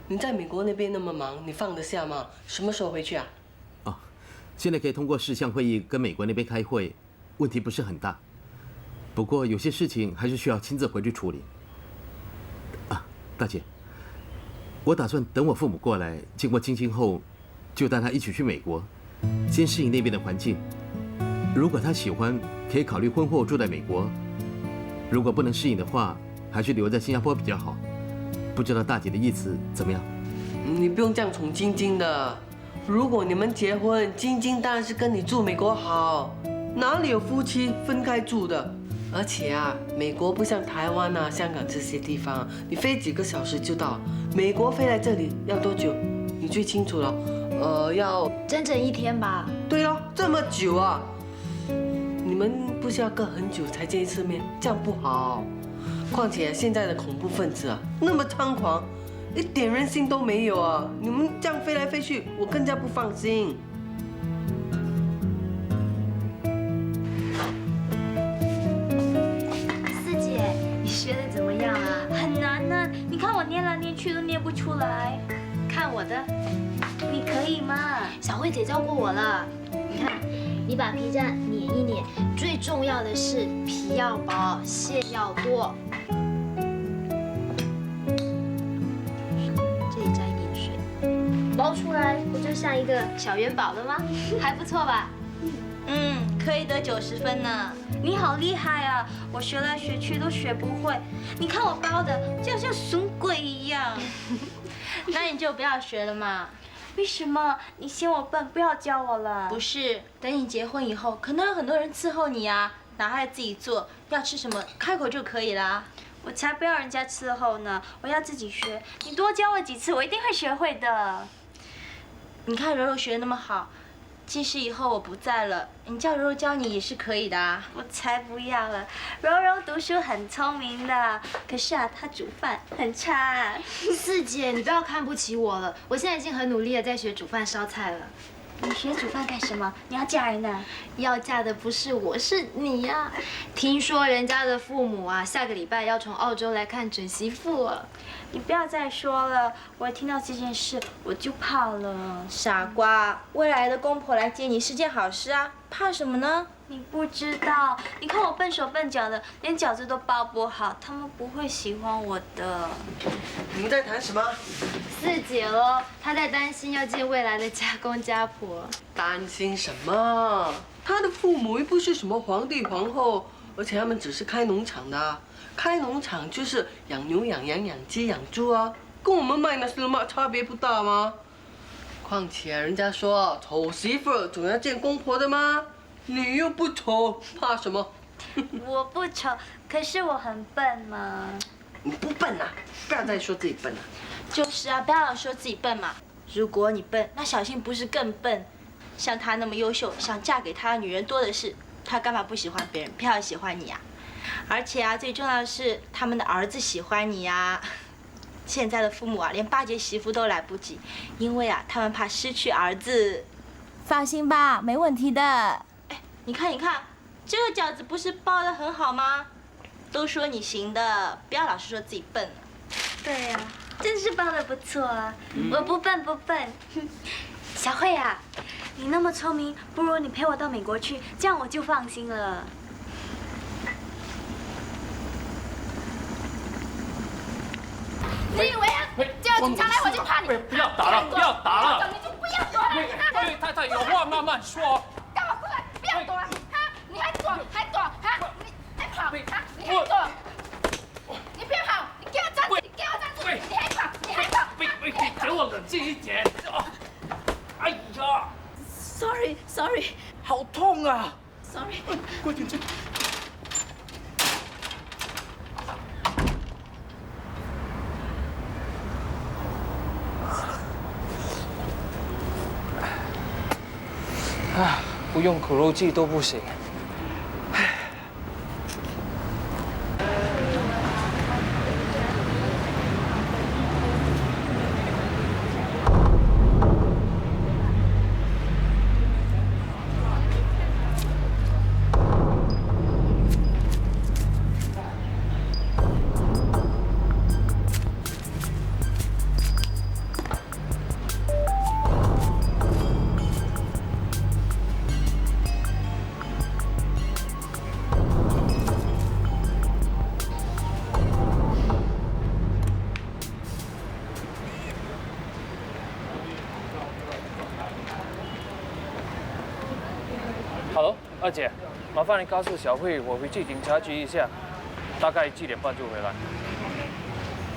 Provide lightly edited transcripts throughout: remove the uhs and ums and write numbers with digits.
你在美国那边那么忙，你放得下吗？什么时候回去啊？哦，现在可以通过视像会议跟美国那边开会，问题不是很大。不过有些事情还是需要亲自回去处理。啊，大姐，我打算等我父母过来，见过晶晶后，就带她一起去美国，先适应那边的环境。如果她喜欢，可以考虑婚后住在美国；如果不能适应的话，还是留在新加坡比较好。不知道大姐的意思怎么样？你不用这样宠晶晶的。如果你们结婚，晶晶当然是跟你住美国好，哪里有夫妻分开住的？而且啊，美国不像台湾啊、香港这些地方，你飞几个小时就到。美国飞来这里要多久？你最清楚了。要整整1天吧。对了，这么久啊！你们不是要隔很久才见一次面，这样不好。况且现在的恐怖分子啊，那么猖狂，一点人性都没有啊！你们这样飞来飞去，我更加不放心。四姐，你学的怎么样啊？很难呢，你看我念来念去都念不出来。看我的，你可以吗？小慧姐教过我了。你看，你把皮蘸碾一碾，最重要的是皮要薄，馅要多。这里沾一点水，包出来不就像一个小元宝了吗？还不错吧？可以得90分呢。你好厉害啊！我学来学去都学不会。你看我包的，就好像怂鬼一样。那你就不要学了嘛。为什么？你嫌我笨，不要教我了。不是，等你结婚以后，可能有很多人伺候你啊，哪还自己做？要吃什么，开口就可以啦。我才不要人家伺候呢，我要自己学。你多教我几次，我一定会学会的。你看柔柔学的那么好，即使以后我不在了，你叫柔柔教你也是可以的啊。我才不要了，柔柔读书很聪明的，可是啊，她煮饭很差。四姐，你不要看不起我了，我现在已经很努力的在学煮饭烧菜了。你学煮饭干什么？你要嫁人呢？要嫁的不是我，是你呀！听说人家的父母啊，下个礼拜要从澳洲来看准媳妇了。你不要再说了，我一听到这件事我就怕了。傻瓜，未来的公婆来接你是件好事啊，怕什么呢？你不知道，你看我笨手笨脚的，连饺子都包不好，他们不会喜欢我的。你们在谈什么？四姐咯，她在担心要见未来的家公家婆。担心什么？他的父母又不是什么皇帝皇后，而且他们只是开农场的啊。开农场就是养牛、养羊、养鸡、养猪啊，跟我们卖那什么差别不大吗？况且人家说丑媳妇总要见公婆的吗？你又不丑，怕什么？我不丑，可是我很笨嘛。你不笨啊！不要再说自己笨了。就是啊，不要老说自己笨嘛。如果你笨，那小新不是更笨？像他那么优秀，想嫁给他的女人多的是，他干嘛不喜欢别人，偏要喜欢你啊？而且啊，最重要的是他们的儿子喜欢你呀。现在的父母啊，连巴结媳妇都来不及，因为啊，他们怕失去儿子。放心吧，没问题的。哎，你看，你看，这个饺子不是包得很好吗？都说你行的，不要老是说自己笨了。对呀，真是包得不错啊！我不笨不笨。小慧啊，你那么聪明，不如你陪我到美国去，这样我就放心了。你以为啊？叫警察来我就怕你？不要打了，不要打了！你就不要躲了！太太有话慢慢说。干嘛过来？不要躲了！哈，你还躲还躲哈？你还跑哈？你还躲？你别跑！你给我站住！你给我站住！你还跑！你还跑！喂，给我冷静一点！哎呀 Sorry，好痛啊 Sorry。快点去！啊，不用苦肉计都不行。二姐，麻烦你告诉小慧，我回去警察局一下，大概7点半就回来。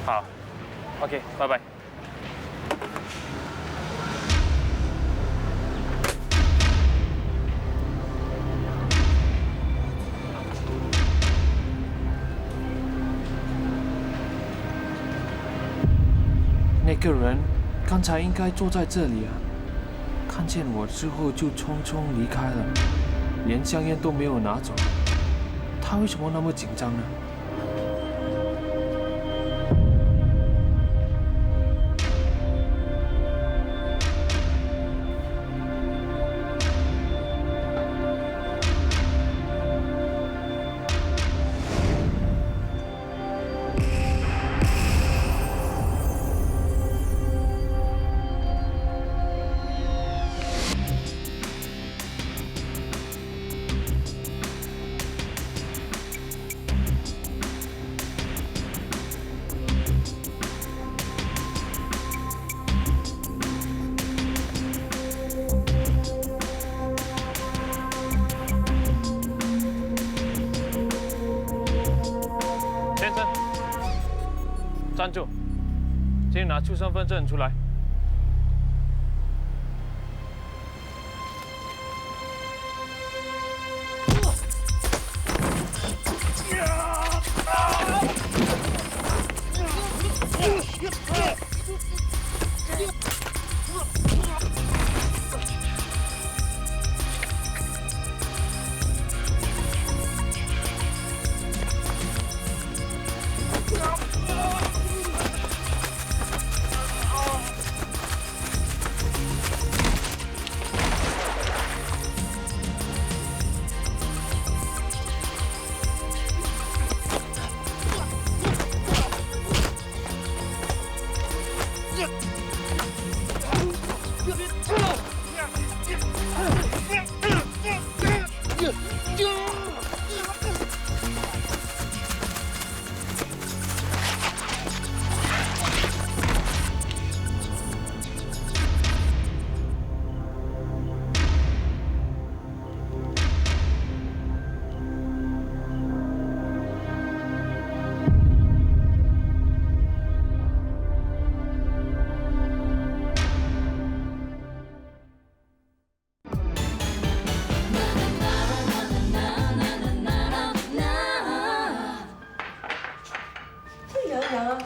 好 ，OK， 拜拜。那个人刚才应该坐在这里啊，看见我之后就匆匆离开了，连香烟都没有拿走。他为什么那么紧张呢？先生，站住！请你拿出身份证出来。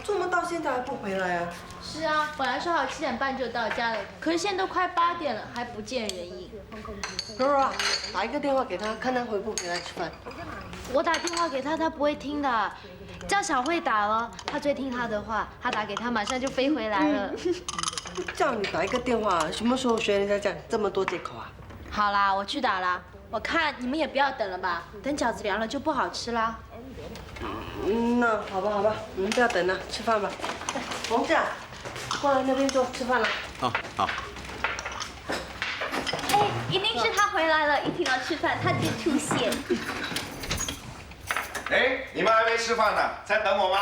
做梦到现在还不回来啊？是啊，本来说好7点半就到家了，可是现在都快8点了，还不见人影。柔柔啊，打一个电话给他，看他回不回来吃饭。我打电话给他，他不会听的。叫小慧打了，他最听他的话，他打给他马上就飞回来了。叫你打一个电话，什么时候学人家讲这么多借口啊？好啦，我去打啦。我看你们也不要等了吧，等饺子凉了就不好吃啦。那好吧，好吧，我们不要等了，吃饭吧。红子，过来那边坐，吃饭了。好，好。哎，一定是他回来了，一听到吃饭他就出现。哎，你们还没吃饭呢，在等我吗？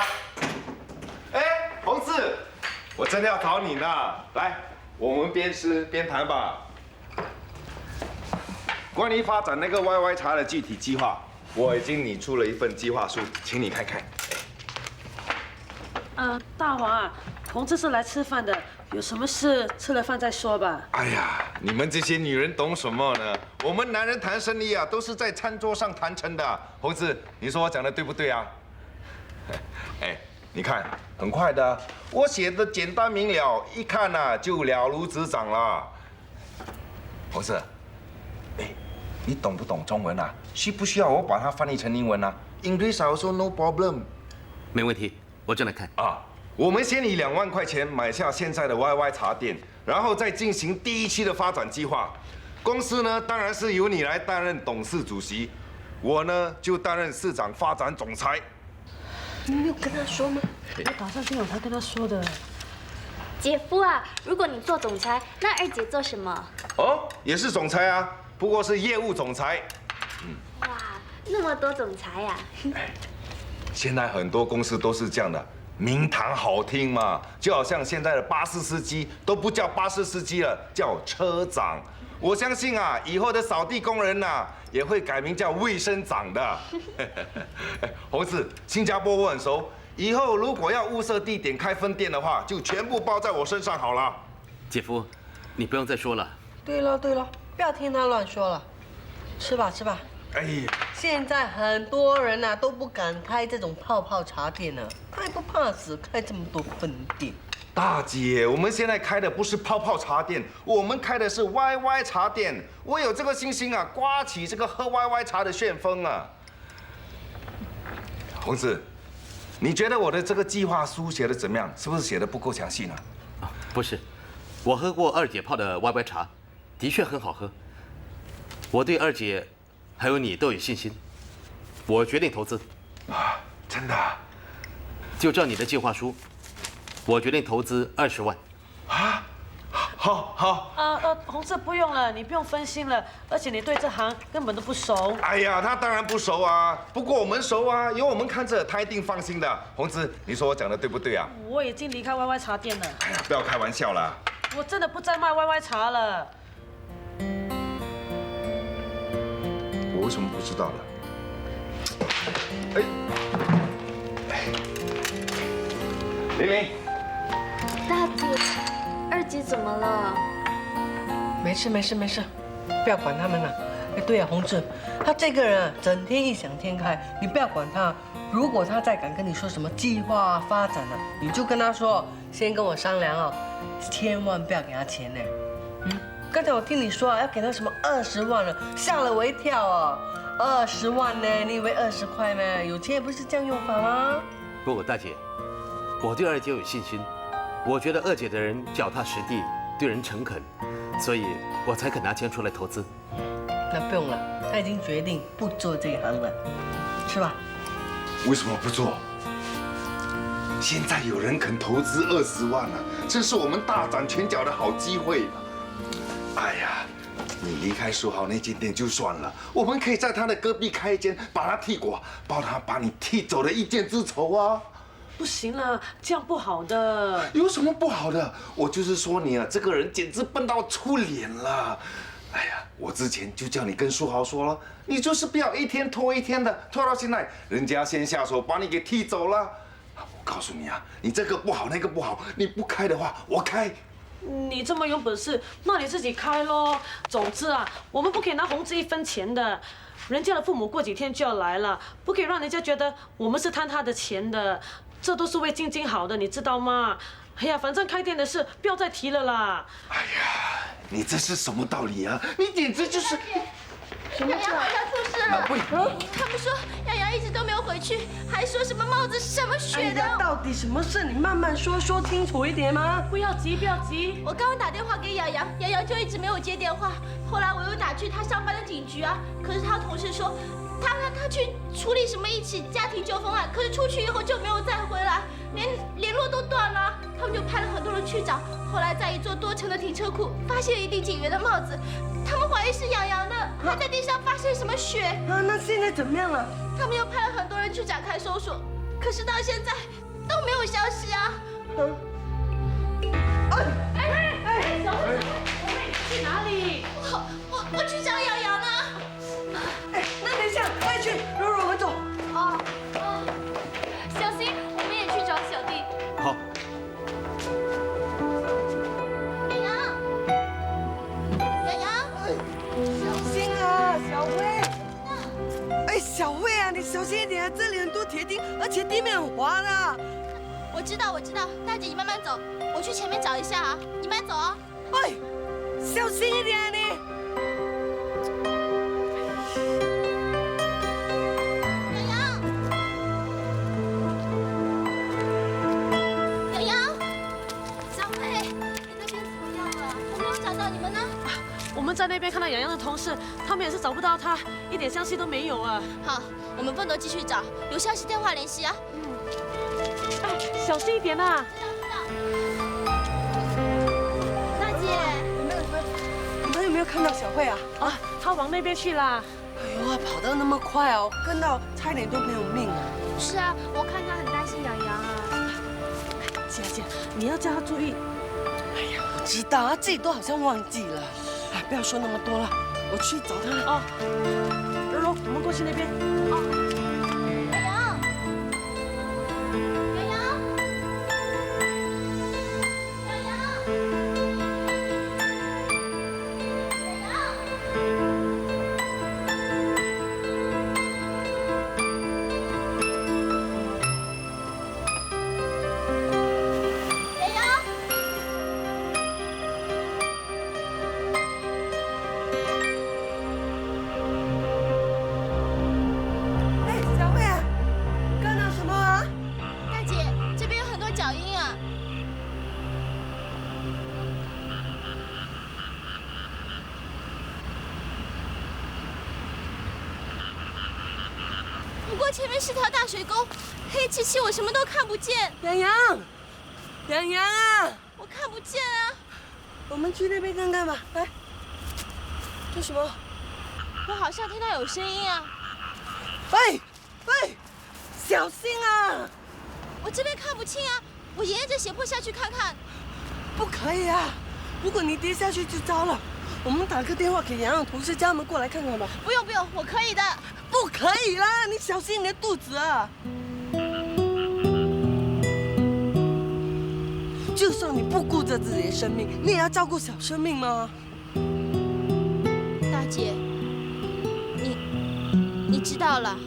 哎，红子，我真的要找你呢。来，我们边吃边谈吧。关于发展那个 YY 茶的具体计划，我已经拟出了一份计划书，请你看看。大黄啊，同志是来吃饭的，有什么事吃了饭再说吧。哎呀，你们这些女人懂什么呢？我们男人谈生意啊，都是在餐桌上谈成的。红子，你说我讲的对不对啊？哎，你看，很快的，我写的简单明了，一看啊就了如指掌了。红子，哎，你懂不懂中文啊？需不需要我把它翻译成英文啊 ？English also no problem。没问题，我正来看。啊，我们先以2万块钱买下现在的 YY 茶店，然后再进行第1期的发展计划。公司呢，当然是由你来担任董事主席，我呢就担任市长发展总裁。你没有跟他说吗？我打算听有他跟他说的。姐夫啊，如果你做总裁，那二姐做什么？哦，也是总裁啊，不过是业务总裁。哇，那么多总裁呀！现在很多公司都是这样的，名堂好听嘛，就好像现在的巴士司机都不叫巴士司机了，叫车长，我相信啊，以后的扫地工人呐，也会改名叫卫生长的。红子，新加坡我很熟，以后如果要物色地点开分店的话，就全部包在我身上好了。姐夫，你不用再说了。对了，不要听他乱说了，吃吧。哎呀，现在很多人呐都不敢开这种泡泡茶店了，他也不怕死，开这么多分店。大姐，我们现在开的不是泡泡茶店，我们开的是 YY 茶店。我有这个信心啊，刮起这个喝 YY 茶的旋风啊。红子，你觉得我的这个计划书写的怎么样？是不是写的不够详细呢？不是，我喝过二姐泡的 YY 茶，的确很好喝。我对二姐还有你都有信心，我决定投资。啊，真的啊？就照你的计划书，我决定投资20万。啊，好。红志不用了，你不用分心了，而且你对这行根本都不熟。哎呀，他当然不熟啊，不过我们熟啊，有我们看着，他一定放心的。红子，你说我讲的对不对啊？我已经离开 YY 茶店了。哎呀，不要开玩笑啦。我真的不再卖 YY 茶了。我为什么不知道了？玲玲，大姐，二姐怎么了？没事，不要管他们了。哎，对啊，红志，他这个人啊，整天异想天开，你不要管他。如果他再敢跟你说什么计划发展了，你就跟他说，先跟我商量哦，千万不要给他钱呢。刚才我听你说啊，要给他什么20万了，吓了我一跳啊！20万呢？你以为20块吗？有钱也不是这样用法吗？不，大姐，我对二姐有信心，我觉得二姐的人脚踏实地，对人诚恳，所以我才肯拿钱出来投资。那不用了，他已经决定不做这一行了，是吧？为什么不做？现在有人肯投资20万了，这是我们大展拳脚的好机会。哎呀，你离开书豪那间店就算了，我们可以在他的隔壁开一间，把他替寡，把你替走的一箭之仇啊！不行了，这样不好的。有什么不好的？我就是说你啊，这个人简直笨到出脸了。哎呀，我之前就叫你跟书豪说了，你就是不要一天拖一天的，拖到现在，人家先下手把你给踢走了。我告诉你啊，你这个不好那个不好，你不开的话，我开。你这么有本事，那你自己开咯。总之啊，我们不可以拿红志1分钱的。人家的父母过几天就要来了，不可以让人家觉得我们是贪他的钱的。这都是为晶晶好的，你知道吗？哎呀，反正开店的事不要再提了啦。哎呀，你这是什么道理啊？你简直就是……洋洋好像出事了。他们说洋洋一直都没有回去，还说什么帽子是什么血的。到底什么事？你慢慢说，说清楚一点吗？不要急，不要急。我刚刚打电话给洋洋，洋洋就一直没有接电话。后来我又打去他上班的警局啊，可是他同事说他去处理什么一起家庭纠纷案，可是出去以后就没有再回来，连联络都断了。他们就派了很多人去找，后来在一座多层的停车库发现了一顶警员的帽子，他们怀疑是洋洋的，还在地上发现什么血。那现在怎么样了？他们又派了很多人去展开搜索，可是到现在都没有消息啊。小慧，去哪里？我去找洋洋呢。那等一下，快去，柔柔，我们走。小新，我们也去找小弟。好。洋洋，小心啊，小慧。哎，小慧啊，你小心一点啊，这里很多铁钉，而且地面很滑的。我知道，大姐你慢慢走，我去前面找一下啊，你慢走哦。哎，小心一点啊你。洋洋，小慧，你那边怎么样了？我没有找到你们呢。我们在那边看到洋洋的同事，他们也是找不到他，一点消息都没有啊。好，我们分头继续找，有消息电话联系啊。哎，小心一点啊！大姐，你们有没有看到小慧啊？啊，他往那边去啦。哎呦，跑得那么快哦，跟到差点都没有命啊！是啊，我看他很担心洋洋啊。姐，你要叫他注意。哎呀，我知道，他自己都好像忘记了。哎，不要说那么多了，我去找他了。哦，柔柔，我们过去那边。洋洋，洋洋，洋洋，洋洋。哎，小慧啊，看到什么啊？大姐，这边有很多脚印啊。不过前面是条大水沟，黑漆漆，我什么都看不见。洋洋，洋洋啊，我看不见啊！我们去那边看看吧。来，这什么？我好像听到有声音啊！喂喂，小心啊！我这边看不清啊，我沿着斜坡下去看看。不可以啊！如果你跌下去就糟了。我们打个电话给洋洋同事，叫他们过来看看吧。不用不用，我可以的。不可以啦！你小心你的肚子啊！就算你不顾着自己的生命，你也要照顾小生命吗？大姐，你知道了。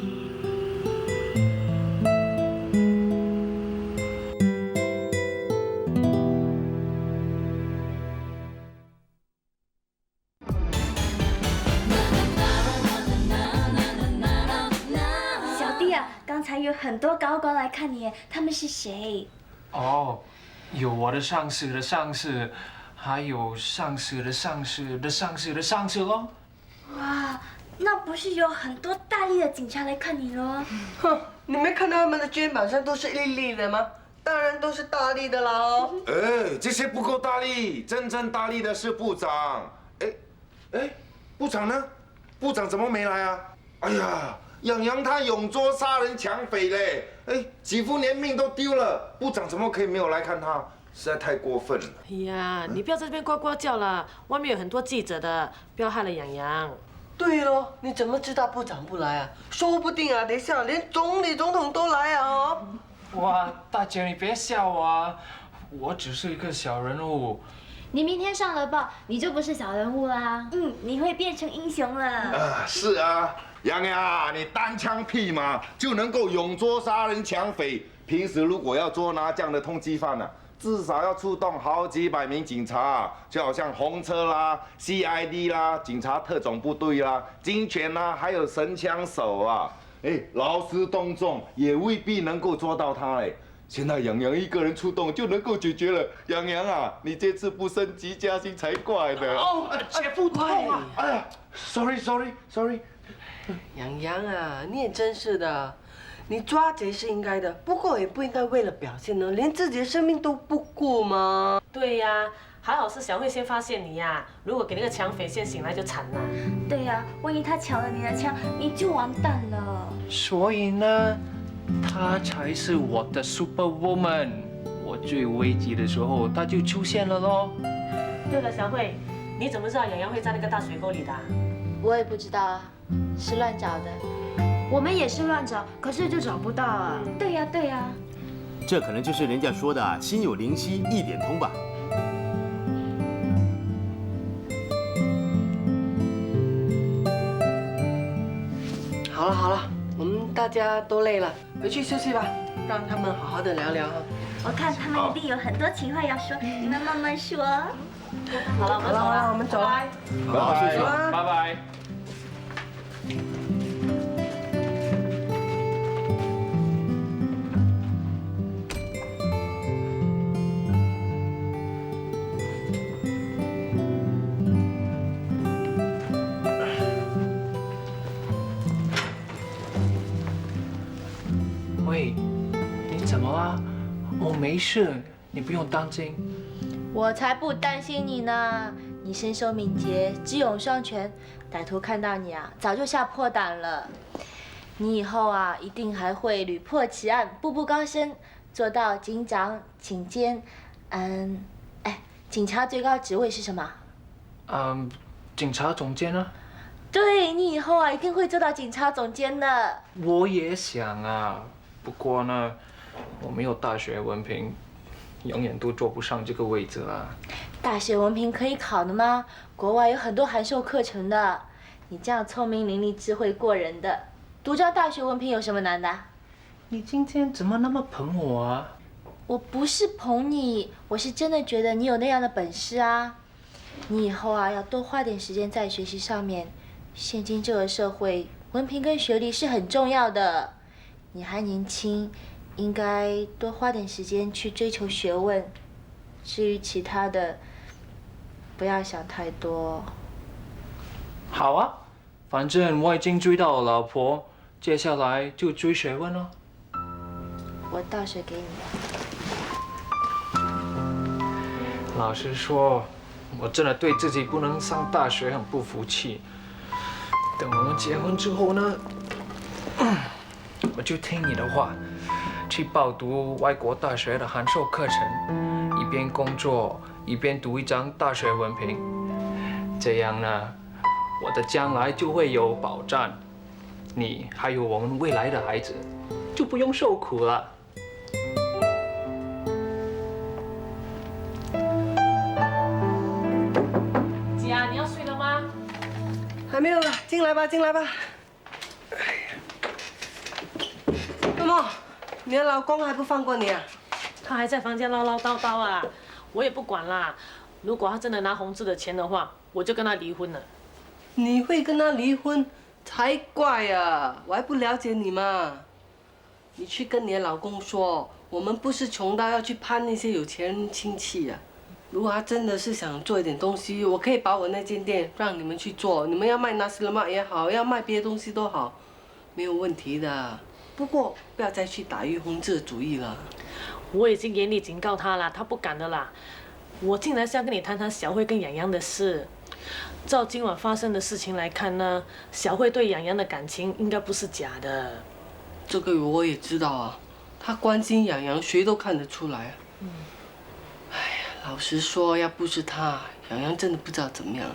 小弟啊，刚才有很多高官来看你，他们是谁？哦，有我的上司的上司，还有上司的上司的上司的上司咯。哇，那不是有很多大力的警察来看你咯？哼，你没看到他们的肩膀上都是一粒的吗？当然都是大力的啦哦。哎，这些不够大力，真正大力的是部长。哎，部长呢？部长怎么没来啊？哎呀，洋洋他永捉杀人抢匪嘞！哎，几乎连命都丢了，部长怎么可以没有来看他？实在太过分了。哎呀，你不要在这边呱呱叫了，外面有很多记者的，不要害了洋洋。对喽，你怎么知道部长不来啊？说不定啊，等一下连总理、总统都来啊哦。哇，大姐你别笑啊，我只是一个小人物。你明天上了报，你就不是小人物啦。你会变成英雄了。啊，是啊，洋洋，你单枪匹马就能够永捉杀人抢匪。平时如果要捉拿这样的通缉犯呢，至少要出动好几百名警察，就好像红车啦、CID 啦、警察特种部队啦、警犬啦，还有神枪手啊。哎，劳师动众也未必能够捉到他哎。现在洋洋一个人出动就能够解决了。洋洋啊，你这次不升级加薪才怪的。哦，姐夫痛啊！哎呀 ，sorry。洋洋啊，你也真是的，你抓贼是应该的，不过也不应该为了表现呢，连自己的生命都不顾吗？对呀，还好是小慧先发现你呀，如果给那个抢匪先醒来就惨了。对呀，万一他抢了你的枪，你就完蛋了。所以呢，她才是我的 super woman。我最危急的时候，她就出现了咯。对了，小慧，你怎么知道洋洋会在那个大水沟里的？我也不知道啊，是乱找的。我们也是乱找，可是就找不到啊。对呀，对呀。这可能就是人家说的啊，心有灵犀一点通吧。好了，我们大家都累了，回去休息吧，让他们好好的聊聊哈。我看他们一定有很多情话要说，你们慢慢说。好了，我们走了。好好休息啊拜拜。喂，你怎么了？我没事，你不用担心。我才不担心你呢！你身手敏捷，智勇双全，歹徒看到你啊，早就吓破胆了。你以后啊，一定还会屡破奇案，步步高升，做到警长、警监。警察最高职位是什么？警察总监啊。对你以后啊，一定会做到警察总监的。我也想啊，不过呢，我没有大学文凭，永远都坐不上这个位置啊。大学文凭可以考的吗？国外有很多函授课程的。你这样聪明伶俐、智慧过人的，读张大学文凭有什么难的？你今天怎么那么捧我啊？我不是捧你，我是真的觉得你有那样的本事啊。你以后啊，要多花点时间在学习上面。现今这个社会，文凭跟学历是很重要的。你还年轻，应该多花点时间去追求学问。至于其他的，不要想太多。好啊，反正我已经追到了老婆，接下来就追学问了。我倒水给你。老实说，我真的对自己不能上大学很不服气。等我们结婚之后呢，我就听你的话，去报读外国大学的函授课程，一边工作一边读一张大学文凭。这样呢，我的将来就会有保障，你还有我们未来的孩子就不用受苦了。姐啊，你要睡了吗？还没有啦，进来吧，进来吧。哎呀，那么你的老公还不放过你啊？他还在房间唠唠叨叨啊，我也不管啦。如果他真的拿红志的钱的话，我就跟他离婚了。你会跟他离婚？才怪啊！我还不了解你嘛。你去跟你的老公说，我们不是穷到要去攀那些有钱人亲戚啊。如果他真的是想做一点东西，我可以把我那间店让你们去做。你们要卖纳斯勒玛也好，要卖别的东西都好，没有问题的。不过不要再去打于洪志的主意了。我已经严厉警告他了，他不敢的啦。我进来是要跟你谈谈小慧跟洋洋的事。照今晚发生的事情来看呢，小慧对洋洋的感情应该不是假的。这个我也知道啊，他关心洋洋，谁都看得出来啊。哎呀，老实说，要不是他，洋洋真的不知道怎么样。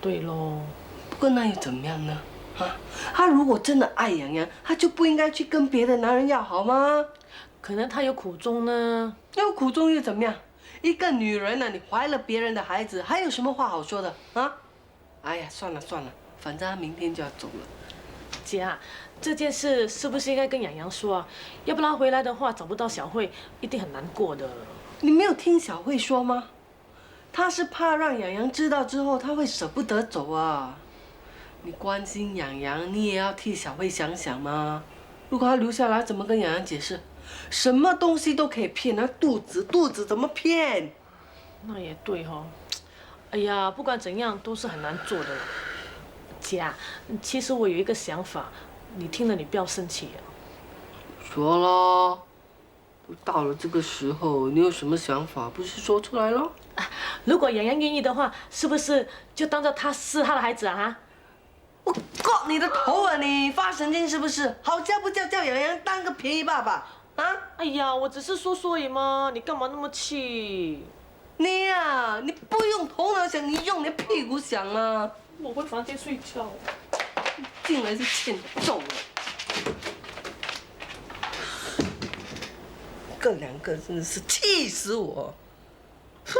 对喽。不过那又怎么样呢？啊，他如果真的爱洋洋，他就不应该去跟别的男人要好吗？可能他有苦衷呢。有苦衷又怎么样？一个女人呢，你怀了别人的孩子，还有什么话好说的啊？哎呀，算了算了，反正他明天就要走了。姐啊，这件事是不是应该跟洋洋说啊？要不然回来的话找不到小慧，一定很难过的。你没有听小慧说吗？她是怕让洋洋知道之后，她会舍不得走啊。你关心洋洋，你也要替小慧想想嘛。如果她留下来，怎么跟洋洋解释？什么东西都可以骗，那肚子怎么骗？那也对哈。哎呀，不管怎样都是很难做的。姐啊，其实我有一个想法，你听了你不要生气啊。说咯，都到了这个时候，你有什么想法，不是说出来咯？如果洋洋愿意的话，是不是就当做他是他的孩子啊？哈？我告你的头啊！你发神经是不是？好叫不叫洋洋当个便宜爸爸啊？哎呀，我只是说说而已嘛，你干嘛那么气？你呀，你不用头脑想，你用你的屁股想啊！我回房间睡觉。进来是欠揍的。这两个真的是气死我！哼。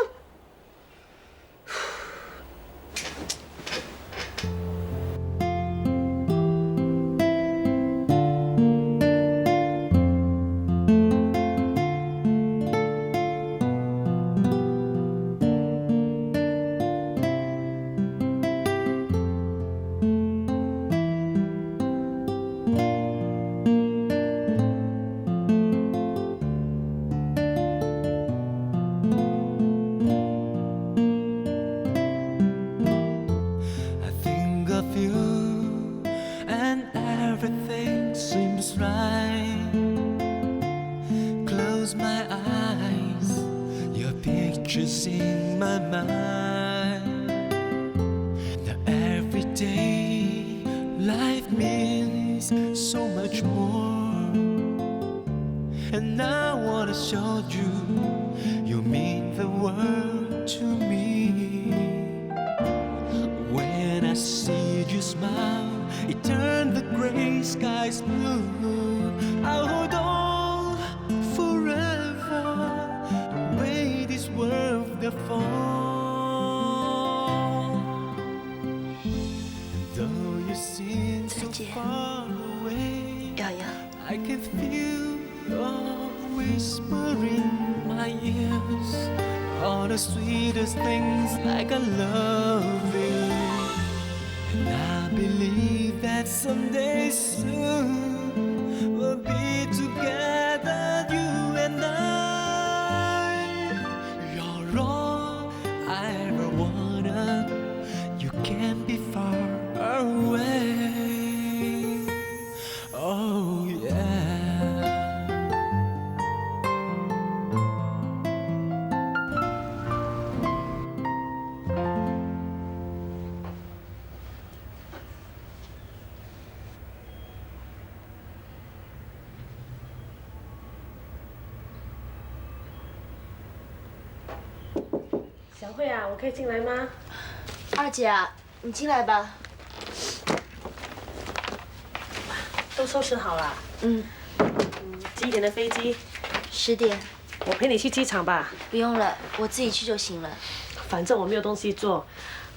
Pictures in my mind. Now every day life means so much more, and I wanna show you you mean the world to me. When the phone. Though you seem so far away, 瑶瑶， I can feel your whisper in my ears. All the sweetest things like I love you. And I believe that someday soon we'll be together, you and I. You're all I ever wanted. You can't be far away. Oh yeah. 小慧啊，我可以进来吗？二姐啊，你进来吧。都收拾好了。几点的飞机？10点。我陪你去机场吧。不用了，我自己去就行了。反正我没有东西做。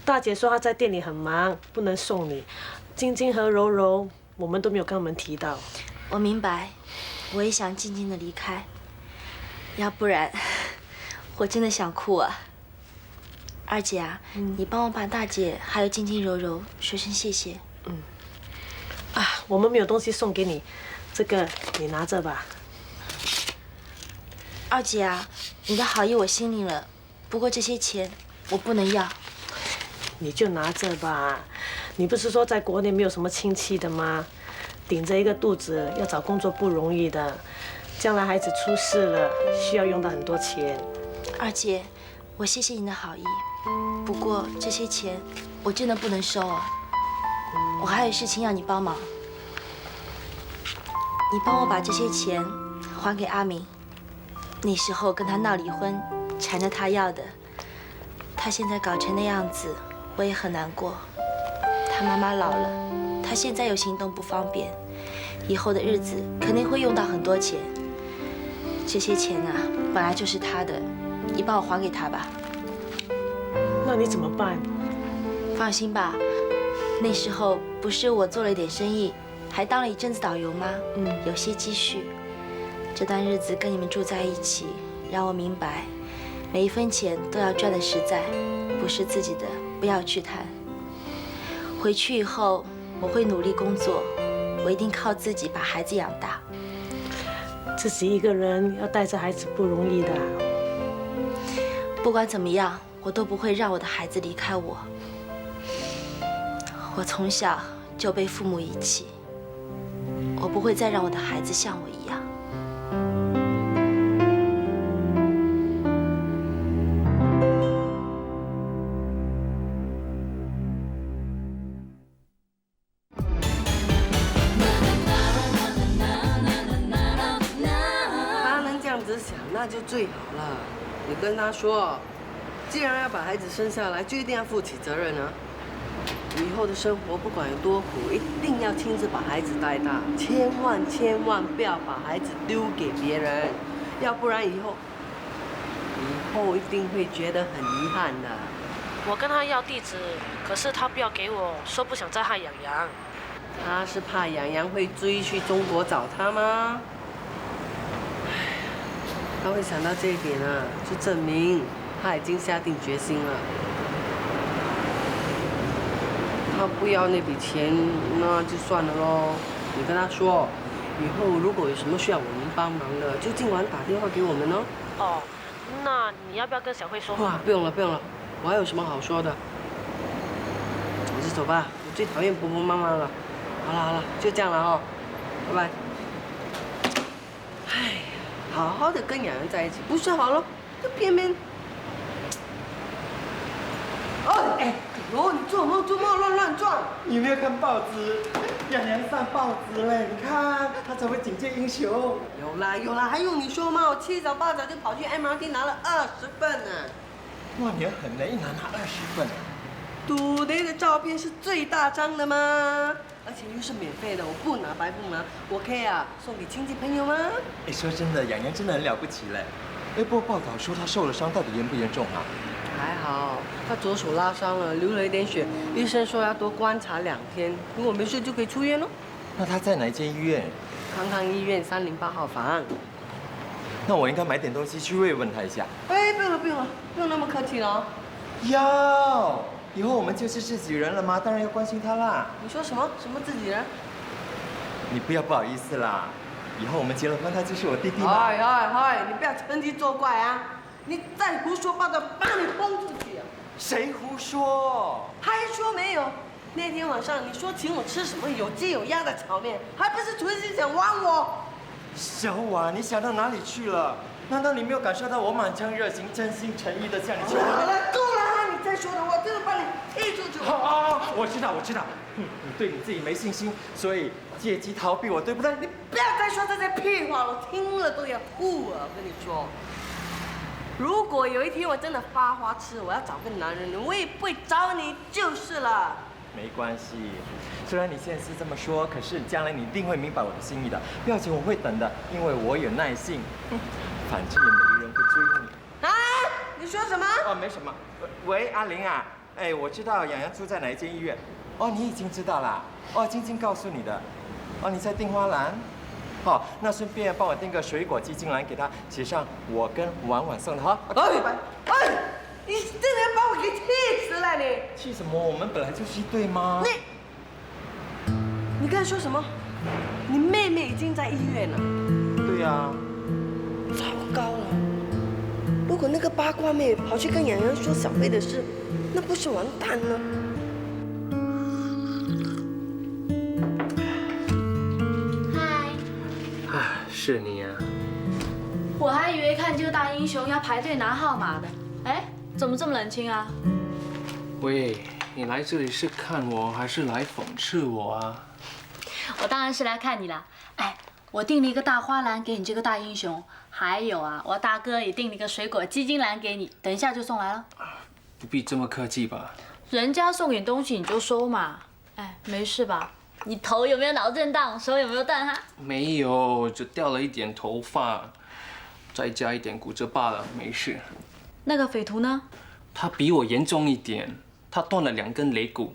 大姐说她在店里很忙，不能送你。晶晶和柔柔，我们都没有跟他们提到。我明白，我也想静静的离开，要不然我真的想哭啊。二姐啊，你帮我把大姐还有晶晶、柔柔说声谢谢。我们没有东西送给你，这个你拿着吧。二姐啊，你的好意我心领了，不过这些钱我不能要。你就拿着吧。你不是说在国内没有什么亲戚的吗？顶着一个肚子要找工作不容易的，将来孩子出事了需要用到很多钱。二姐，我谢谢你的好意，不过这些钱我真的不能收啊。我还有事情要你帮忙，你帮我把这些钱还给阿明。那时候跟他闹离婚，缠着他要的，他现在搞成那样子，我也很难过。他妈妈老了，他现在又行动不方便，以后的日子肯定会用到很多钱。这些钱啊，本来就是他的，你帮我还给他吧。那你怎么办？放心吧，那时候不是我做了一点生意，还当了一阵子导游吗？有些积蓄。这段日子跟你们住在一起，让我明白，每一分钱都要赚得实在，不是自己的不要去贪。回去以后我会努力工作，我一定靠自己把孩子养大。自己一个人要带着孩子不容易的。不管怎么样，我都不会让我的孩子离开我。我从小就被父母遗弃，我不会再让我的孩子像我一样。他能这样子想，那就最好了。你跟他说，既然要把孩子生下来，就一定要负起责任啊。以后的生活不管有多苦，一定要亲自把孩子带大，千万不要把孩子丢给别人，要不然以后一定会觉得很遗憾的。我跟他要地址，可是他不要给我，说不想再害洋洋。他是怕洋洋会追去中国找他吗？他会想到这一点啊，就证明他已经下定决心了。他不要那笔钱，那就算了喽。你跟他说，以后如果有什么需要我们帮忙的，就尽管打电话给我们哦。哦，那你要不要跟小慧说话？不用了，我还有什么好说的？走就走吧，我最讨厌婆婆妈妈了。好了，就这样了哦，拜拜。哎，好好的跟洋洋在一起，不是好了，就偏偏……哦，你做梦乱撞！你没有看报纸？洋洋上报纸嘞，你看他成为警界英雄。有啦，还用你说吗？我七早八早就跑去 MRT 拿了20份呢。哇，你很能一拿20份。赌雷的照片是最大张的吗？而且又是免费的，我不拿白不拿，我可以啊送给亲戚朋友吗？哎，说真的，洋洋真的很了不起嘞。哎，不过报道说他受了伤，到底严不严重啊？还好，他左手拉伤了，流了一点血，医生说要多观察2天，如果没事就可以出院喽。那他在哪一间医院？康康医院308号房。那我应该买点东西去慰问他一下。哎，不用了，不用了，不用那么客气了哦。要，以后我们就是自己人了吗？当然要关心他啦。你说什么？什么自己人？你不要不好意思啦，以后我们结了婚，他就是我弟弟嘛。哎，你不要趁机作怪啊！你再胡说八道，把你轰出去啊！谁胡说？还说没有？那天晚上你说请我吃什么有鸡有鸭的炒面，还不是存心想玩我？小婉，你想到哪里去了？难道你没有感受到我满腔热情、真心诚意的向你求婚？好了，够了啊！你再说的话，真的把你踢出去！好，我知道。你对你自己没信心，所以借机逃避我，对不对？你不要再说这些屁话了，听了都要吐啊！我跟你说，如果有一天我真的发花痴，我要找个男人，我也不会找你就是了。没关系，虽然你现在是这么说，可是将来你一定会明白我的心意的。不要紧，我会等的，因为我有耐性。反正也没人会追你。啊？你说什么？哦，没什么。喂，阿玲啊，哎，我知道洋洋住在哪一间医院。哦，你已经知道啦。哦，晶晶告诉你的。哦，你在订花篮。好，那顺便帮我订个水果鸡精篮给他，写上我跟婉婉送的哈。哎，你真的要把我给气死了你！气什么？我们本来就是一对吗？你刚才说什么？你妹妹已经在医院了。对呀。糟糕了！如果那个八卦妹跑去跟洋洋说小飞的事，那不是完蛋了？啊，是你啊！我还以为看这个大英雄要排队拿号码的，哎，怎么这么冷清啊？喂，你来这里是看我还是来讽刺我啊？我当然是来看你啦。哎，我订了一个大花篮给你这个大英雄，还有啊，我大哥也订了一个水果鸡精篮给你，等一下就送来了。不必这么客气吧？人家送你东西你就收嘛。哎，没事吧？你头有没有脑震荡？手有没有断哈？没有，只掉了一点头发，再加一点骨折罢了，没事。那个匪徒呢？他比我严重一点，他断了2根肋骨。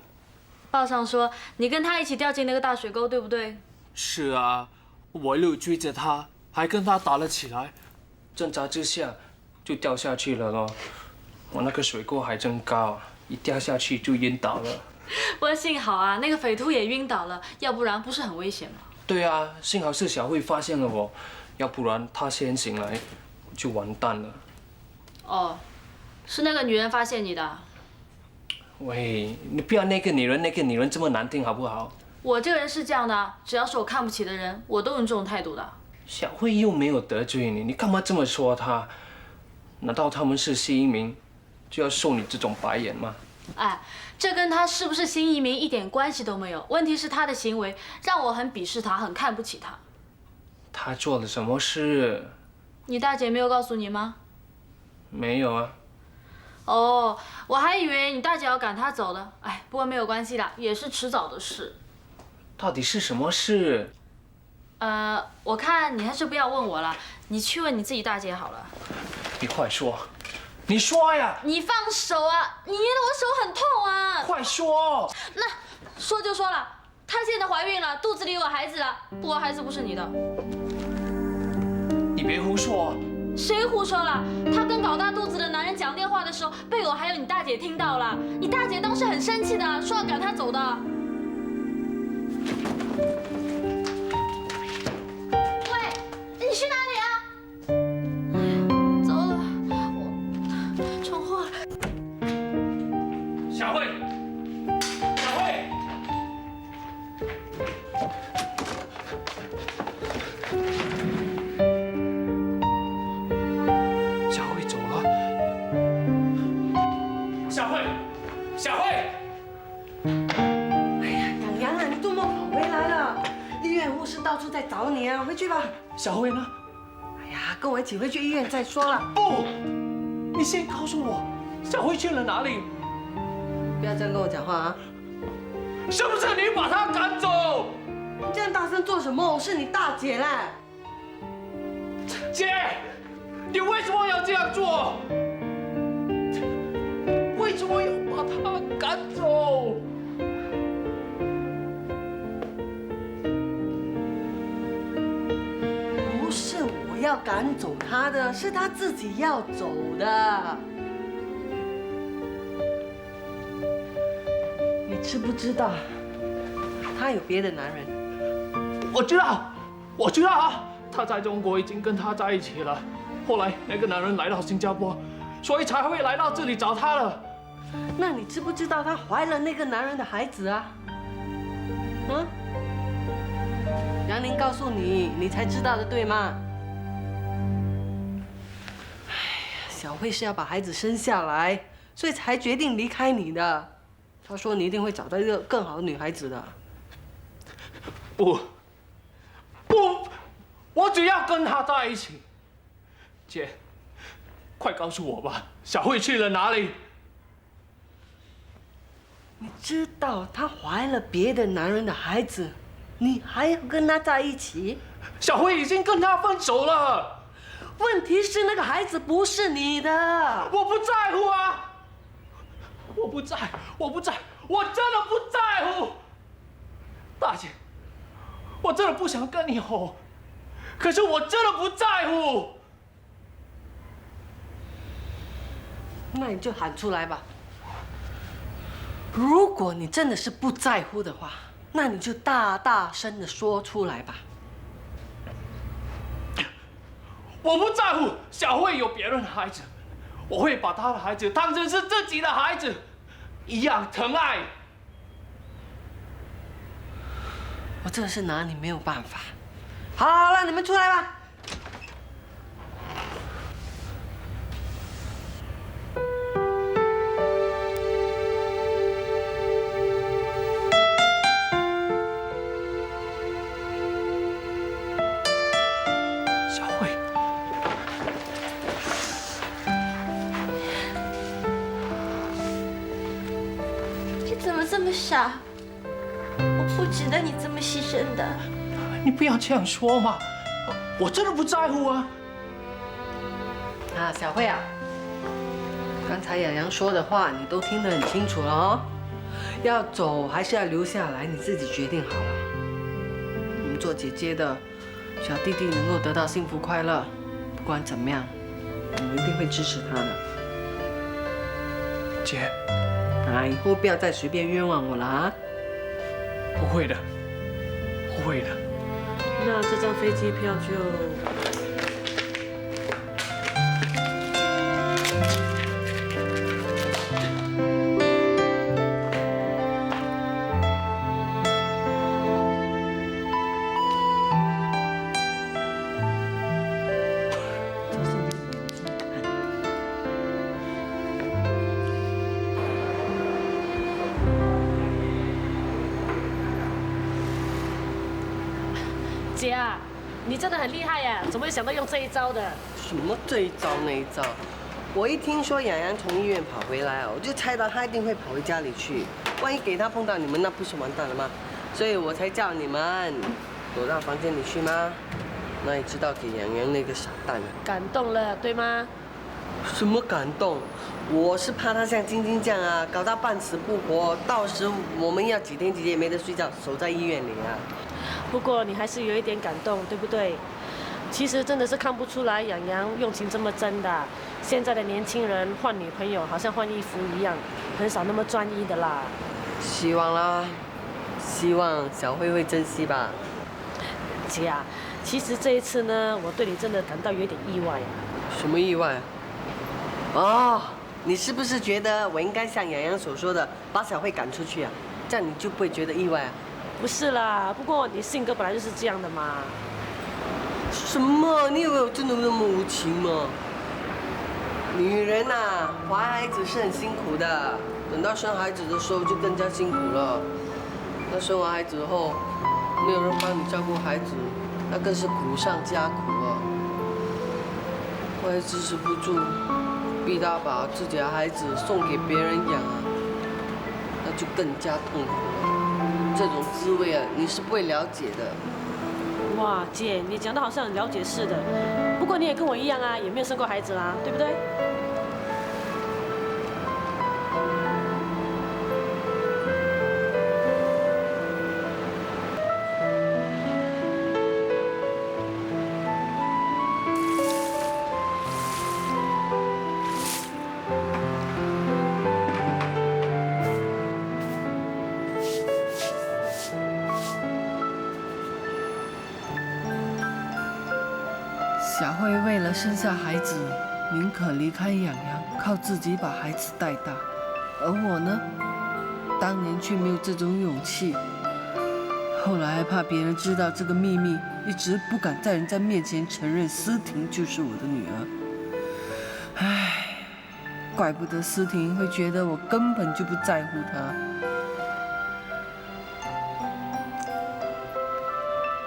报上说你跟他一起掉进那个大水沟，对不对？是啊，我一路追着他，还跟他打了起来，挣扎之下就掉下去了咯。我那个水沟还真高，一掉下去就晕倒了。不过幸好啊，那个匪徒也晕倒了，要不然不是很危险吗？对啊，幸好是小慧发现了我，要不然她先醒来就完蛋了。哦，是那个女人发现你的。喂，你不要那个女人这么难听好不好？我这个人是这样的，只要是我看不起的人，我都用这种态度的。小慧又没有得罪你，你干嘛这么说她？难道他们是新移民就要受你这种白眼吗？哎，这跟他是不是新移民一点关系都没有。问题是他的行为让我很鄙视他，很看不起他。他做了什么事？你大姐没有告诉你吗？没有啊。哦，我还以为你大姐要赶他走了。哎，不过没有关系啦，也是迟早的事。到底是什么事？我看你还是不要问我了，你去问你自己大姐好了。你快说，你说呀！你放手啊！你捏得我手很痛啊！快说！那说就说了，她现在怀孕了，肚子里有孩子了，不过孩子不是你的。你别胡说！谁胡说了？她跟搞大肚子的男人讲电话的时候，被我还有你大姐听到了。你大姐当时很生气的，说要赶她走的。喂，你去哪里啊？走了，我闯祸了。小慧，小慧。小慧走了。小慧，小慧。哎呀，洋洋啊，你怎么跑回来了？医院护士到处在找你啊，回去吧。小慧呢？哎呀，跟我一起回去医院再说了。不，你先告诉我，小慧去了哪里？不要这样跟我讲话啊！是不是你把她赶走？你这样大声做什么？我是你大姐嘞。姐，你为什么要这样做？为什么要把他赶走？不是我要赶走他的，是他自己要走的。你知不知道，他有别的男人？我知道，我知道啊，他在中国已经跟他在一起了。后来那个男人来到新加坡，所以才会来到这里找他了。那你知不知道她怀了那个男人的孩子啊？嗯？杨宁告诉你，你才知道的，对吗？哎呀，小慧是要把孩子生下来，所以才决定离开你的。她说你一定会找到一个更好的女孩子的。不，我只要跟他在一起。姐，快告诉我吧，小慧去了哪里？你知道她怀了别的男人的孩子，你还要跟她在一起？小慧已经跟他分手了。问题是那个孩子不是你的。我不在乎啊！我不在，我真的不在乎。大姐，我真的不想跟你吼，可是我真的不在乎。那你就喊出来吧。如果你真的是不在乎的话，那你就大大声的说出来吧。我不在乎小慧有别人的孩子，我会把她的孩子当成是自己的孩子，一样疼爱。我真的是拿你没有办法。好，让你们出来吧。小慧，你怎么这么傻？我不值得你这么牺牲的。你不要这样说嘛，我真的不在乎啊。啊，小慧啊，刚才洋洋说的话你都听得很清楚了哦。要走还是要留下来，你自己决定好了。我们做姐姐的，小弟弟能够得到幸福快乐，不管怎么样，我们一定会支持他的。姐，啊，以后不要再随便冤枉我了啊！不会的，不会的。那这张飞机票就……姐啊，你真的很厉害呀！怎么会想到用这一招的？什么这一招那一招？我一听说洋洋从医院跑回来我就猜到他一定会跑回家里去。万一给他碰到你们，那不是完蛋了吗？所以我才叫你们躲到房间里去吗？那你知道给洋洋那个傻蛋了？感动了，对吗？什么感动？我是怕他像晶晶这样啊，搞到半死不活，到时我们要几天几夜没得睡觉，守在医院里啊。不过你还是有一点感动，对不对？其实真的是看不出来洋洋用情这么真的。现在的年轻人换女朋友好像换衣服一样，很少那么专一的啦。希望啦，希望小慧会珍惜吧。姐啊，其实这一次呢，我对你真的感到有点意外啊。什么意外？哦，你是不是觉得我应该像洋洋所说的，把小慧赶出去啊？这样你就不会觉得意外啊？不是啦，不过你性格本来就是这样的嘛。什么？你以为我真的那么无情吗？女人呐，怀孩子是很辛苦的，等到生孩子的时候就更加辛苦了。那生完孩子后，没有人帮你照顾孩子，那更是苦上加苦啊。我也支持不住，逼他把自己的孩子送给别人养啊，那就更加痛苦了。这种滋味啊，你是不会了解的。哇，姐，你讲的好像很了解似的。不过你也跟我一样啊，也没有生过孩子啦，对不对？小慧为了生下孩子，宁可离开养羊，靠自己把孩子带大。而我呢，当年却没有这种勇气。后来还怕别人知道这个秘密，一直不敢在人家面前承认思婷就是我的女儿。唉，怪不得思婷会觉得我根本就不在乎她。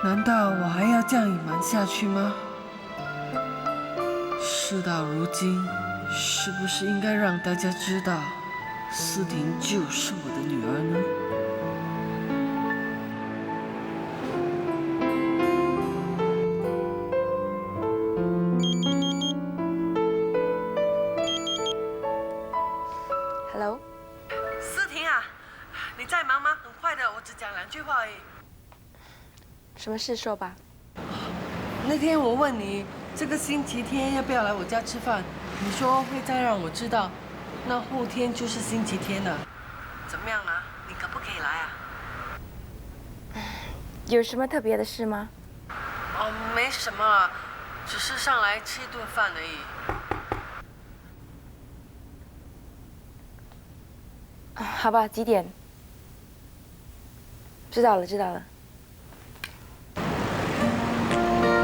难道我还要这样隐瞒下去吗？事到如今，是不是应该让大家知道，思婷就是我的女儿呢？Hello， 思婷啊，你在忙吗？很快的，我只讲2句话而已。什么事说吧。那天我问你，这个星期天要不要来我家吃饭？你说会再让我知道。那后天就是星期天了，怎么样啊？你可不可以来啊？有什么特别的事吗？哦，没什么，只是上来吃一顿饭而已。好吧，几点？知道了，知道了。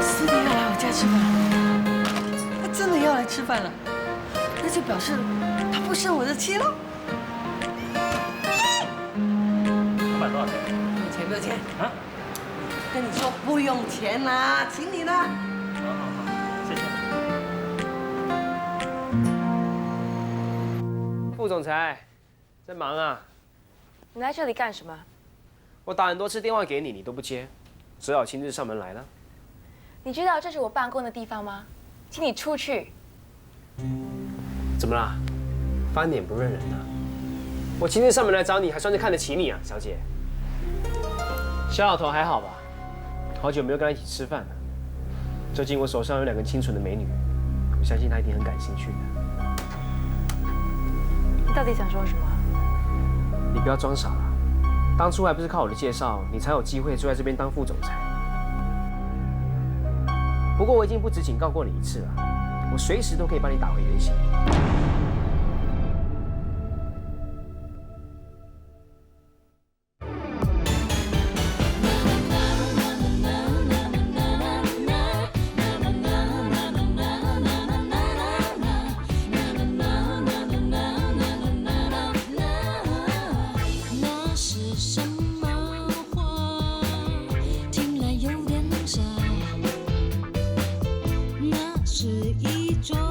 思婷要来我家吃饭，她真的要来吃饭了，那就表示她不生我的气喽。老板多少钱？没有钱啊？跟你说不用钱啦，请你啦。好，谢谢。副总裁，在忙啊？你来这里干什么？我打很多次电话给你，你都不接，只好亲自上门来了。你知道这是我办公的地方吗？请你出去。怎么啦？翻脸不认人啊？我亲自上门来找你，还算是看得起你啊，小姐。肖老头还好吧？好久没有跟他一起吃饭了。最近我手上有2个清纯的美女，我相信他一定很感兴趣的。你到底想说什么？你不要装傻了，当初还不是靠我的介绍，你才有机会坐在这边当副总裁。不过我已经不止警告过你一次了，我随时都可以把你打回原形。是一种